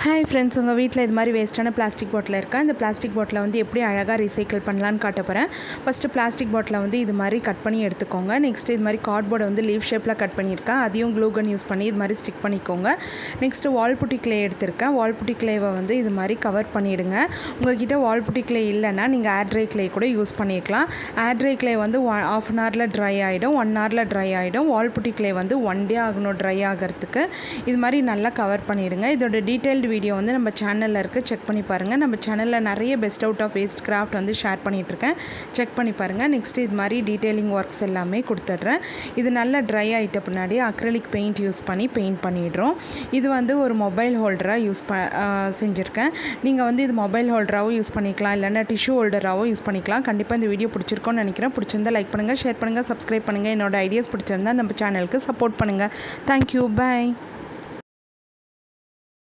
Hi friends, உங்கள் வீட்டில் இது மாதிரி வேஸ்ட்டான பிளாஸ்டிக் பாட்டில் இருக்கா? இந்த பிளாஸ்டிக் பாட்டிலை வந்து எப்படி அழகாக ரீசைக்கிள் பண்ணலான்னு காட்ட போகிறேன். ஃபஸ்ட்டு பிளாஸ்டிக் பாட்டிலை வந்து இது மாதிரி கட் பண்ணி எடுத்துக்கோங்க. நெக்ஸ்ட்டு இது மாதிரி கார்ட்போர்டை வந்து லீவ் ஷேப்பில் கட் பண்ணியிருக்கேன். அதையும் க்ளூ கன் யூஸ் பண்ணி இது மாதிரி ஸ்டிக் பண்ணிக்கோங்க. நெக்ஸ்ட்டு வால்புட்டி கிளே எடுத்திருக்கேன். வால்புட்டி கிளேவை வந்து இது மாதிரி கவர் பண்ணிவிடுங்க. உங்கள்கிட்ட வால்புட்டி கிளே இல்லைன்னா நீங்கள் ஏர் ட்ரை கிளே கூட யூஸ் பண்ணிக்கலாம். ஏர் ட்ரை கிளே வந்து ½ அன் ஹவரில் ட்ரை ஆகிடும், 1 ஹவரில் ட்ரை ஆகிடும். வால்புட்டி கிளே வந்து 1 டே ஆகணும் ட்ரை ஆகிறதுக்கு. இது மாதிரி நல்லா கவர் பண்ணிவிடுங்க. இதோட டீட்டெயில்டு வீடியோ வந்து நம்ம சேனலில் இருக்குது, செக் பண்ணி பாருங்கள். நம்ம சேனலில் நிறைய best out of waste craft வந்து ஷேர் பண்ணிகிட்ருக்கேன், செக் பண்ணி பாருங்கள். நெக்ஸ்ட்டு இது மாதிரி டீட்டெயிலிங் ஒர்க்ஸ் எல்லாமே கொடுத்துட்றேன். இது நல்லா ட்ரை ஆகிட்ட பின்னாடி அக்ரிலிக் பெயிண்ட் யூஸ் பண்ணி பெயிண்ட் பண்ணிடுறோம். இது வந்து ஒரு மொபைல் ஹோல்டராக செஞ்சுருக்கேன். நீங்கள் வந்து இது மொபைல் ஹோல்டராகவும் யூஸ் பண்ணிக்கலாம், இல்லைன்னா டிஷ்யூ ஹோல்டராகவும் யூஸ் பண்ணிக்கலாம். கண்டிப்பாக இந்த வீடியோ பிடிச்சிருக்கோன்னு நினைக்கிறேன். பிடிச்சிருந்தால் லைக் பண்ணுங்கள், ஷேர் பண்ணுங்கள், சப்ஸ்கிரைப் பண்ணுங்கள். என்னோட ஐடியாஸ் பிடிச்சிருந்தால் நம்ம சேனலுக்கு சப்போர்ட் பண்ணுங்கள். தேங்க்யூ, பாய்.